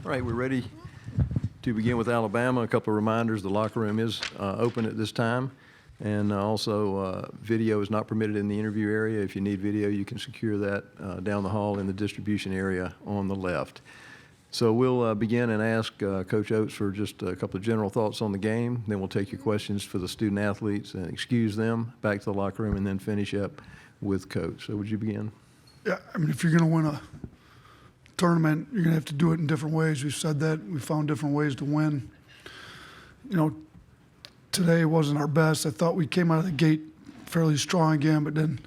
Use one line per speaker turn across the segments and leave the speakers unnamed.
All right, we're ready to begin with Alabama. A couple of reminders, the locker room is open at this time. And also, video is not permitted in the interview area. If you need video, you can secure that down the hall in the distribution area on the left. So we'll begin and ask Coach Oates for just a couple of general thoughts on the game. Then we'll take your questions for the student athletes and excuse them back to the locker room, and then finish up with Coach. So would you begin?
Yeah, I mean, if you're going to win a tournament, you're going to have to do it in different ways. We've said that. We found different ways to win. You know, today wasn't our best. I thought we came out of the gate fairly strong again, but then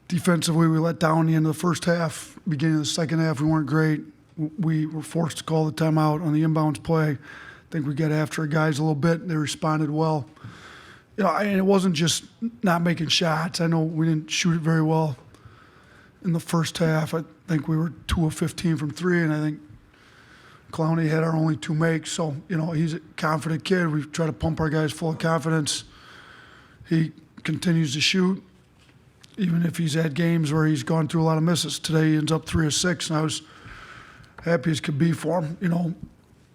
defensively we let down the end of the first half. Beginning of the second half, we weren't great. We were forced to call the timeout on the inbounds play. I think we got after our guys a little bit. They responded well. You know, and it wasn't just not making shots. I know we didn't shoot it very well in the first half. I think we were 2 of 15 from three, and I think Clowney had our only 2 makes. So, you know, he's a confident kid. We try to pump our guys full of confidence. He continues to shoot, even if he's had games where he's gone through a lot of misses. Today he ends up 3 of 6, and I was happy as could be for him. You know,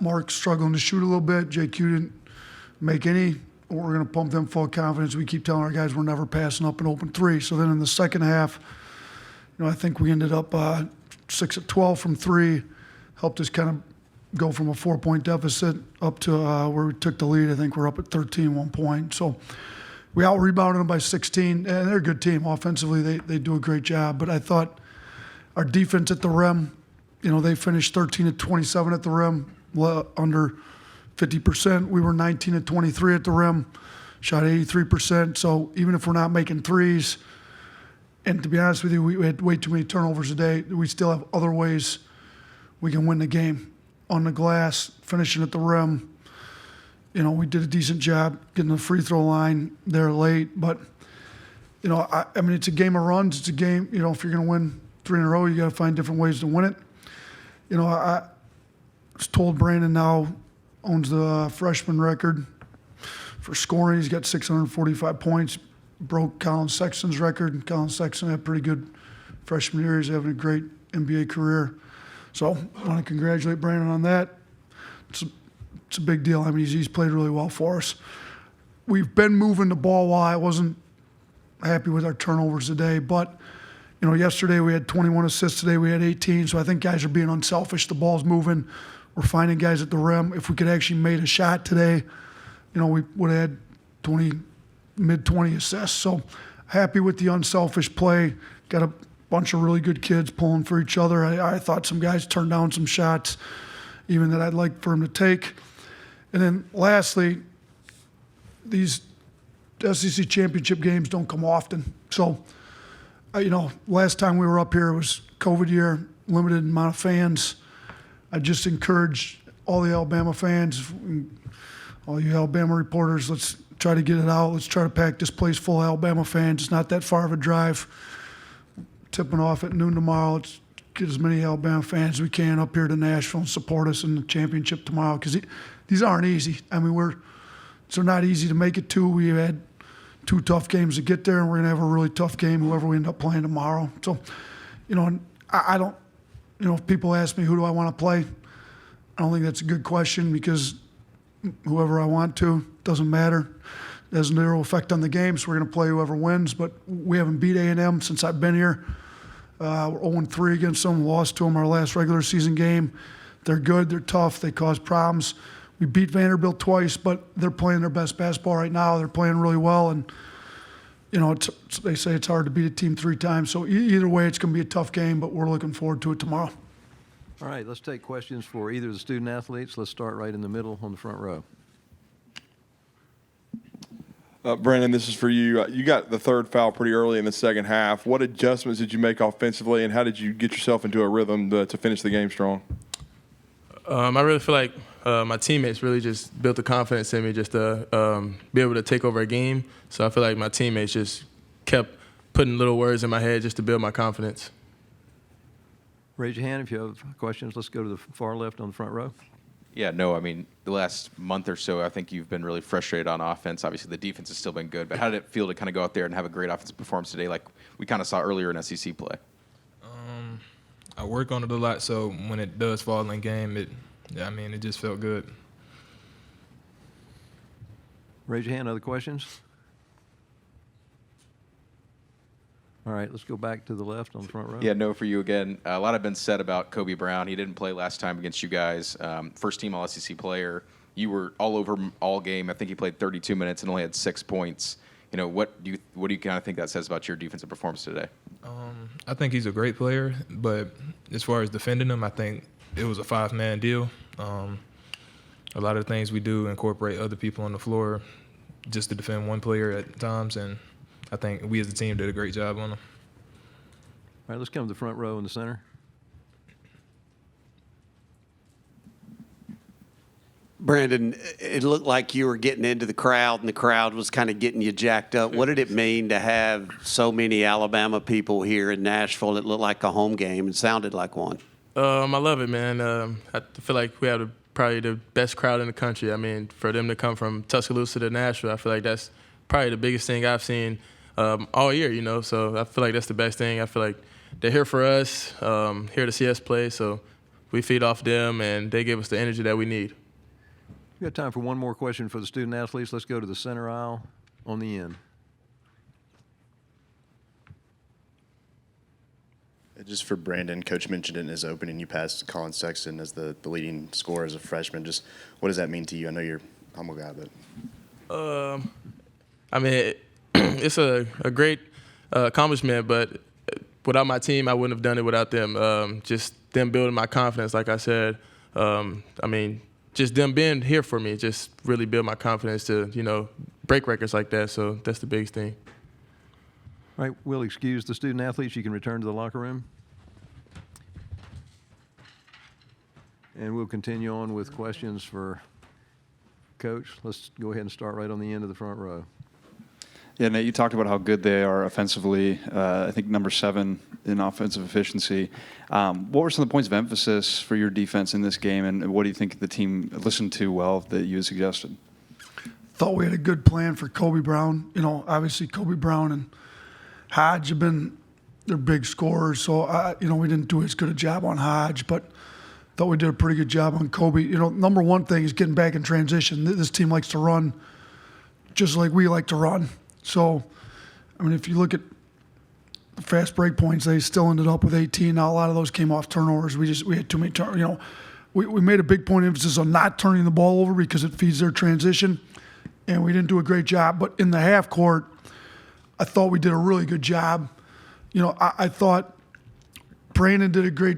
Mark's struggling to shoot a little bit. JQ didn't make any. We're going to pump them full of confidence. We keep telling our guys we're never passing up an open 3. So then in the second half, you know, I think we ended up 6 of 12 from 3. Helped us kind of go from a 4-point deficit up to where we took the lead. I think we're up at 13 1 point. So we out-rebounded them by 16, and they're a good team. Offensively, they do a great job. But I thought our defense at the rim, you know, they finished 13 of 27 at the rim, under 50%. We were 19 of 23 at the rim, shot 83%. So even if we're not making threes, and to be honest with you, we had way too many turnovers today, we still have other ways we can win the game. On the glass, finishing at the rim, you know, we did a decent job getting the free throw line there late. But, you know, I mean, it's a game of runs. It's a game, you know, if you're going to win 3 in a row, you got to find different ways to win it. You know, I was told Brandon now owns the freshman record for scoring. He's got 645 points, broke Colin Sexton's record. And Colin Sexton had a pretty good freshman year. He's having a great NBA career. So I want to congratulate Brandon on that. It's a big deal. I mean, he's played really well for us. We've been moving the ball well. I wasn't happy with our turnovers today, but you know, yesterday we had 21 assists. Today we had 18. So I think guys are being unselfish. The ball's moving. We're finding guys at the rim. If we could actually made a shot today, you know, we would have had mid-20 assists. So happy with the unselfish play. Got a bunch of really good kids pulling for each other. I thought some guys turned down some shots, even that I'd like for them to take. And then lastly, these SEC championship games don't come often. So, you know, last time we were up here, it was COVID year, limited amount of fans. I just encourage all the Alabama fans, all you Alabama reporters, let's try to get it out. Let's try to pack this place full of Alabama fans. It's not that far of a drive. Tipping off at noon tomorrow. Let's get as many Alabama fans as we can up here to Nashville and support us in the championship tomorrow, because these aren't easy. I mean, they're not easy to make it to. We had 2 tough games to get there, and we're going to have a really tough game, whoever we end up playing tomorrow. So, you know, I don't, you know, if people ask me who do I want to play, I don't think that's a good question, because whoever I want to, doesn't matter. It has zero effect on the game, so we're going to play whoever wins. But we haven't beat A&M since I've been here. We're 0-3 against them, lost to them our last regular season game. They're good, they're tough, they cause problems. We beat Vanderbilt twice, but they're playing their best basketball right now. They're playing really well, and you know, they say it's hard to beat a team 3 times. So either way, it's going to be a tough game, but we're looking forward to it tomorrow.
All right, let's take questions for either of the student athletes. Let's start right in the middle on the front row.
Brandon, this is for you. You got the 3rd foul pretty early in the second half. What adjustments did you make offensively, and how did you get yourself into a rhythm to finish the game strong?
I really feel like my teammates really just built the confidence in me just to be able to take over a game. So I feel like my teammates just kept putting little words in my head just to build my confidence.
Raise your hand if you have questions. Let's go to the far left on the front row.
Yeah, no, I mean, the last month or so, I think you've been really frustrated on offense. Obviously, the defense has still been good, but how did it feel to kind of go out there and have a great offensive performance today like we kind of saw earlier in SEC play?
I work on it a lot, so when it does fall in game, yeah, I mean, it just felt good.
Raise your hand. Other questions? All right, let's go back to the left on the front row.
Yeah, no for you again. A lot have been said about Kobe Brown. He didn't play last time against you guys. First team All-SEC player. You were all over him all game. I think he played 32 minutes and only had 6 points. You know, what do you kind of think that says about your defensive performance today?
I think he's a great player, but as far as defending him, I think it was a 5-man deal. A lot of the things we do incorporate other people on the floor just to defend one player at times, and I think we as a team did a great job on him.
All right, let's come to the front row in the center.
Brandon, it looked like you were getting into the crowd, and the crowd was kind of getting you jacked up. What did it mean to have so many Alabama people here in Nashville? It looked like a home game. It sounded like one.
I love it, man. I feel like we have probably the best crowd in the country. I mean, for them to come from Tuscaloosa to Nashville, I feel like that's probably the biggest thing I've seen all year, you know. So I feel like that's the best thing. I feel like they're here for us, here to see us play. So we feed off them, and they give us the energy that we need.
We got time for one more question for the student athletes. Let's go to the center aisle on the end.
Just for Brandon, Coach mentioned it in his opening, you passed Colin Sexton as the leading scorer as a freshman. Just what does that mean to you? I know you're a humble guy, but.
I mean, it's a great accomplishment, but without my team, I wouldn't have done it without them. Just them building my confidence, like I said. I mean, just them being here for me just really build my confidence to, you know, break records like that. So that's the biggest thing.
All right, we'll excuse the student athletes. You can return to the locker room. And we'll continue on with questions for Coach. Let's go ahead and start right on the end of the front row.
Yeah, Nate, you talked about how good they are offensively. I think number 7 in offensive efficiency. What were some of the points of emphasis for your defense in this game, and what do you think the team listened to well that you had suggested?
Thought we had a good plan for Kobe Brown. You know, obviously Kobe Brown and Hodge have been their big scorers, so you know, we didn't do as good a job on Hodge, but thought we did a pretty good job on Kobe. You know, number one thing is getting back in transition. This team likes to run just like we like to run. So, I mean, if you look at the fast break points, they still ended up with 18. Now, a lot of those came off turnovers. We had too many turnovers. You know, we made a big point of emphasis on not turning the ball over because it feeds their transition, and we didn't do a great job. But in the half court, I thought we did a really good job. You know, I thought Brandon did a great,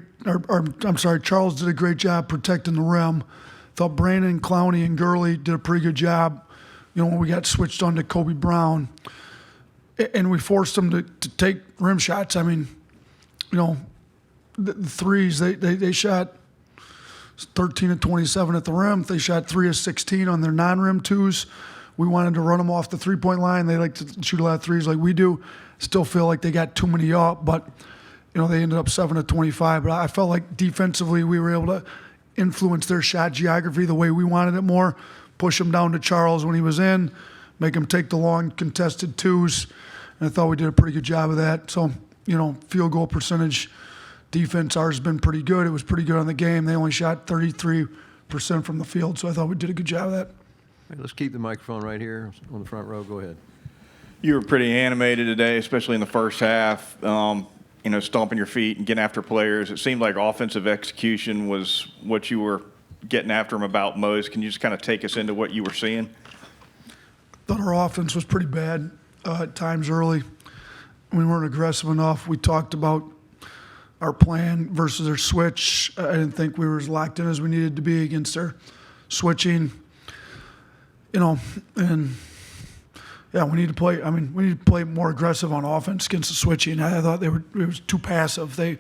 Charles did a great job protecting the rim. Thought Brandon, Clowney, and Gurley did a pretty good job. You know, when we got switched on to Kobe Brown, and we forced them to take rim shots. I mean, you know, the threes, they shot 13 of 27 at the rim. They shot 3 of 16 on their non-rim twos. We wanted to run them off the three-point line. They like to shoot a lot of threes like we do. Still feel like they got too many up, but, you know, they ended up 7 of 25. But I felt like defensively we were able to influence their shot geography the way we wanted it more. Push him down to Charles when he was in, make him take the long contested twos. And I thought we did a pretty good job of that. So, you know, field goal percentage, defense, ours has been pretty good. It was pretty good on the game. They only shot 33% from the field, so I thought we did a good job of that.
All right, let's keep the microphone right here on the front row. Go ahead.
You were pretty animated today, especially in the first half, you know, stomping your feet and getting after players. It seemed like offensive execution was what you were getting after them about most. Can you just kind of take us into what you were seeing?
Thought our offense was pretty bad at times early. We weren't aggressive enough. We talked about our plan versus their switch. I didn't think we were as locked in as we needed to be against their switching. You know, and yeah, we need to play. I mean, we need to play more aggressive on offense against the switching. I thought it was too passive. You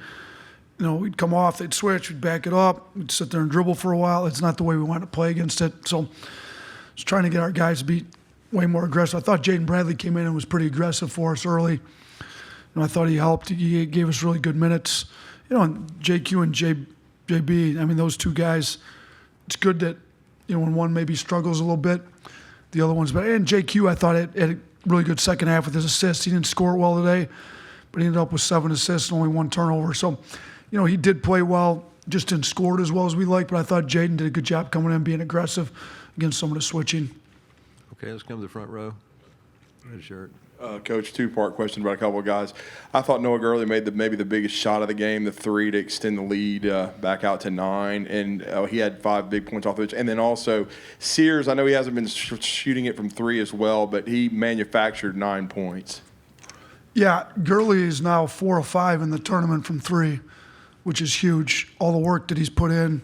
know, we'd come off, they'd switch, we'd back it up, we'd sit there and dribble for a while. It's not the way we want to play against it. So I was trying to get our guys to be way more aggressive. I thought Jaden Bradley came in and was pretty aggressive for us early. You know, I thought he helped. He gave us really good minutes. You know, and JQ and JB, I mean, those two guys, it's good that, you know, when one maybe struggles a little bit, the other one's better. And JQ, I thought, had a really good second half with his assists. He didn't score well today, but he ended up with 7 assists and only 1 turnover. So, you know, he did play well. just didn't score it as well as we like, but I thought Jaden did a good job coming in, being aggressive against some of the switching.
Okay, let's come to the front row. Red shirt.
Coach, two-part question about a couple of guys. I thought Noah Gurley made maybe the biggest shot of the game, the three to extend the lead back out to 9, and he had 5 big points off the bench. And then also Sears, I know he hasn't been shooting it from 3 as well, but he manufactured 9 points.
Yeah, Gurley is now 4 of 5 in the tournament from 3, which is huge. All the work that he's put in,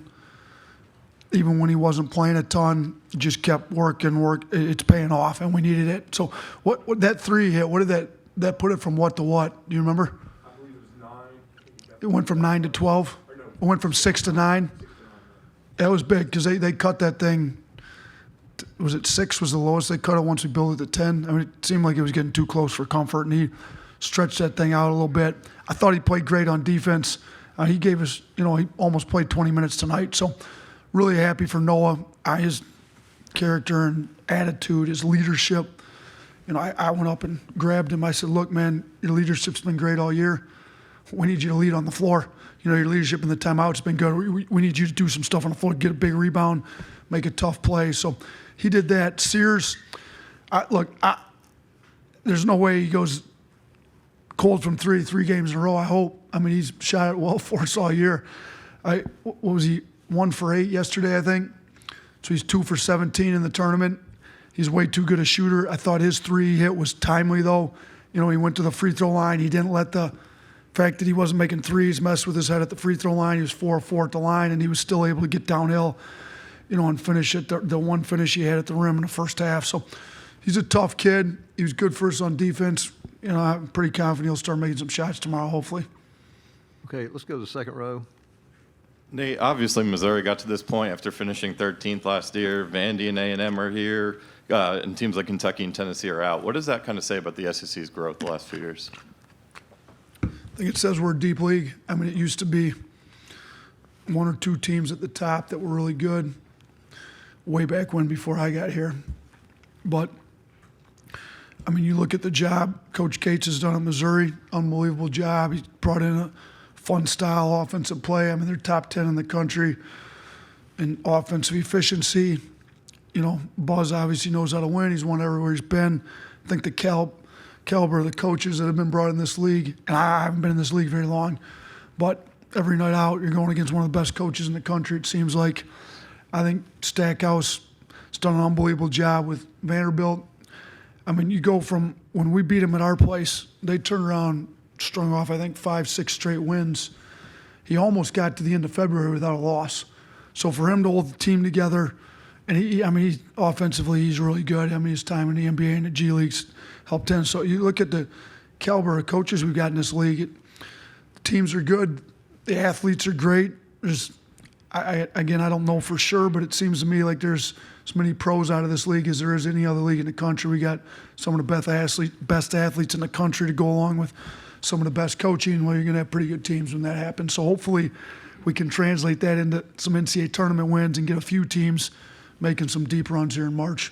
even when he wasn't playing a ton, just kept working. It's paying off, and we needed it. So what that 3 hit, what did that put it from what to what? Do you remember?
I believe it was 9.
It went from 9 to 12? It went from 6 to 9? That was big because they cut that thing. Was it 6 was the lowest they cut it once we built it to 10? I mean, it seemed like it was getting too close for comfort, and he stretched that thing out a little bit. I thought he played great on defense. He gave us, he almost played 20 minutes tonight. So really happy for Noah. His character and attitude, his leadership. I went up and grabbed him. I said, look, man, your leadership's been great all year. We need you to lead on the floor. Your leadership in the timeout's been good. We need you to do some stuff on the floor, get a big rebound, make a tough play. So he did that. Sears, there's no way he goes cold from 3 games in a row, I hope. I mean, he's shot it well for us all year. What was he, 1 for 8 yesterday, I think? So he's 2 for 17 in the tournament. He's way too good a shooter. I thought his 3 hit was timely, though. He went to the free throw line. He didn't let the fact that he wasn't making threes mess with his head at the free throw line. He was 4 of 4 at the line, and he was still able to get downhill, and finish it. The one finish he had at the rim in the first half. So he's a tough kid. He was good for us on defense. I'm pretty confident he'll start making some shots tomorrow, hopefully.
Okay, let's go to the second row.
Nate, obviously Missouri got to this point after finishing 13th last year. Vandy and A&M are here, and teams like Kentucky and Tennessee are out. What does that kind of say about the SEC's growth the last few years?
I think it says we're a deep league. I mean, it used to be 1 or 2 teams at the top that were really good way back when, before I got here. But, I mean, you look at the job Coach Cates has done at Missouri, unbelievable job. He's brought in a fun style offensive play. I mean, they're top 10 in the country in offensive efficiency. Buzz obviously knows how to win. He's won everywhere he's been. I think the caliber of the coaches that have been brought in this league, and I haven't been in this league very long, but every night out you're going against one of the best coaches in the country, it seems like. I think Stackhouse has done an unbelievable job with Vanderbilt. I mean, you go from when we beat them at our place, they turned around, strung off, I think, 5-6 straight wins. He almost got to the end of February without a loss. So for him to hold the team together, and he offensively, he's really good. I mean, his time in the NBA and the G Leagues helped him. So you look at the caliber of coaches we've got in this league. The teams are good. The athletes are great. I don't know for sure, but it seems to me like there's as many pros out of this league as there is any other league in the country. We got some of the best athletes in the country to go along with some of the best coaching. Well, you're going to have pretty good teams when that happens. So hopefully we can translate that into some NCAA tournament wins and get a few teams making some deep runs here in March.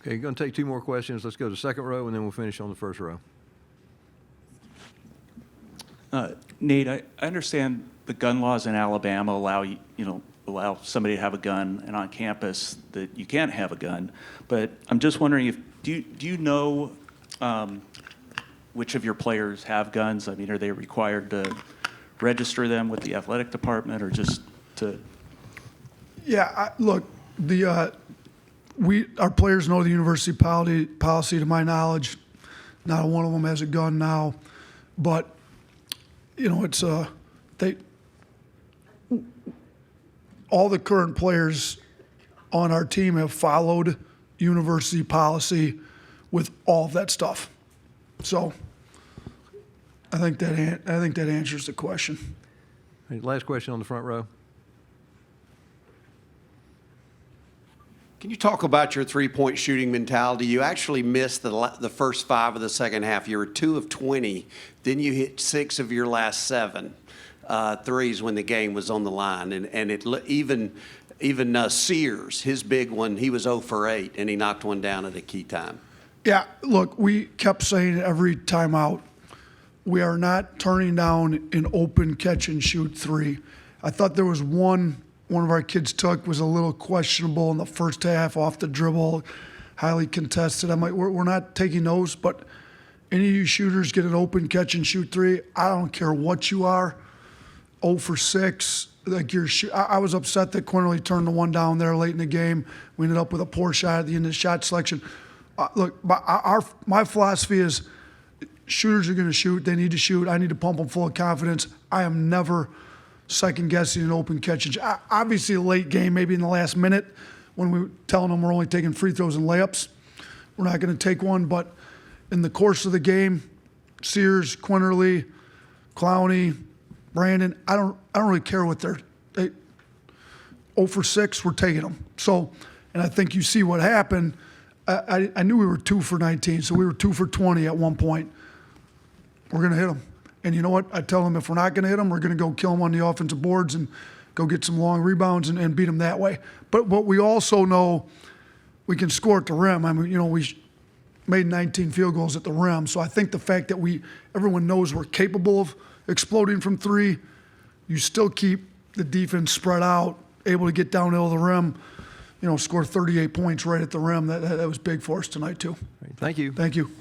Okay, going to take 2 more questions. Let's go to second row, and then we'll finish on the first row.
Nate, I understand the gun laws in Alabama allow somebody to have a gun, and on campus that you can't have a gun. But I'm just wondering do you know which of your players have guns? I mean, are they required to register them with the athletic department, or just to?
Yeah, look, our players know the university policy. To my knowledge, not one of them has a gun now, but it's all the current players on our team have followed university policy with all of that stuff. So I think that answers the question.
Hey, last question on the front row.
Can you talk about your three-point shooting mentality? You actually missed the first 5 of the second half. You were 2 of 20. Then you hit 6 of your last 7 threes when the game was on the line. And even Sears, his big one, he was 0 for 8, and he knocked one down at a key time.
Yeah, look, we kept saying every timeout, we are not turning down an open catch-and-shoot 3. I thought there was one of our kids took was a little questionable in the first half off the dribble, highly contested. I'm like, we're not taking those, but any of you shooters get an open catch and shoot three. I don't care what you are, 0 for 6. Like I was upset that Quinterly turned the one down there late in the game. We ended up with a poor shot at the end of the shot selection. Look, my philosophy is shooters are going to shoot. They need to shoot. I need to pump them full of confidence. I am never second-guessing an open catch. Obviously, a late game, maybe in the last minute, when we're telling them we're only taking free throws and layups, we're not going to take one. But in the course of the game, Sears, Quinterly, Clowney, Brandon, I don't really care what they're 0 for 6, we're taking them. So, and I think you see what happened. I knew we were 2 for 19, so we were 2 for 20 at one point. We're going to hit them. And you know what? I tell them if we're not going to hit them, we're going to go kill them on the offensive boards and go get some long rebounds and beat them that way. But we also know we can score at the rim. I mean, you know, we made 19 field goals at the rim. So I think the fact that everyone knows we're capable of exploding from three, you still keep the defense spread out, able to get downhill the rim, you know, score 38 points right at the rim. That was big for us tonight, too.
Thank you.
Thank you.